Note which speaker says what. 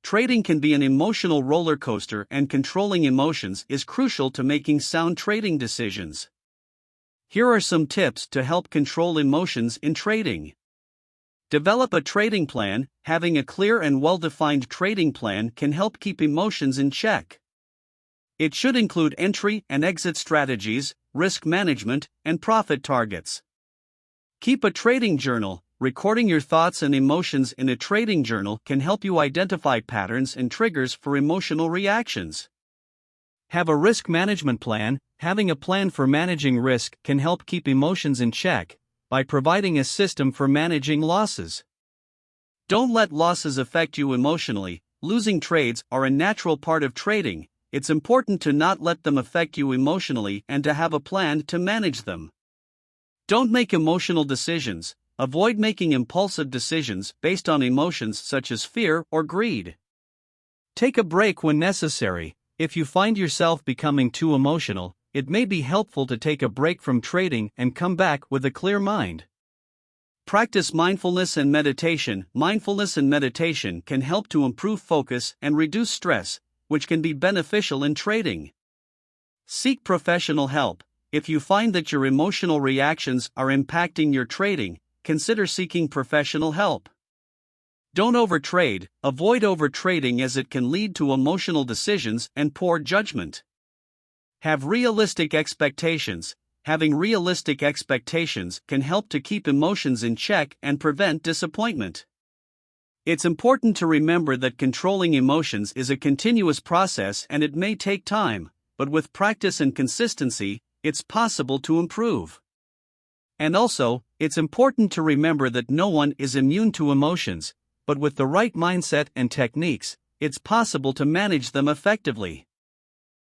Speaker 1: Trading can be an emotional roller coaster, and controlling emotions is crucial to making sound trading decisions. Here are some tips to help control emotions in trading. Develop a trading plan. Having a clear and well-defined trading plan can help keep emotions in check. It should include entry and exit strategies, risk management, and profit targets. Keep a trading journal. Recording your thoughts and emotions in a trading journal can help you identify patterns and triggers for emotional reactions. Have a risk management plan. Having a plan for managing risk can help keep emotions in check by providing a system for managing losses. Don't let losses affect you emotionally. Losing trades are a natural part of trading. It's important to not let them affect you emotionally and to have a plan to manage them. Don't make emotional decisions. Avoid making impulsive decisions based on emotions such as fear or greed. Take a break when necessary. If you find yourself becoming too emotional, it may be helpful to take a break from trading and come back with a clear mind. Practice mindfulness and meditation. Mindfulness and meditation can help to improve focus and reduce stress, which can be beneficial in trading. Seek professional help. If you find that your emotional reactions are impacting your trading, consider seeking professional help. Don't overtrade. Avoid overtrading as it can lead to emotional decisions and poor judgment. Have realistic expectations. Having realistic expectations can help to keep emotions in check and prevent disappointment. It's important to remember that controlling emotions is a continuous process and it may take time, but with practice and consistency, it's possible to improve. And also, it's important to remember that no one is immune to emotions, but with the right mindset and techniques, it's possible to manage them effectively.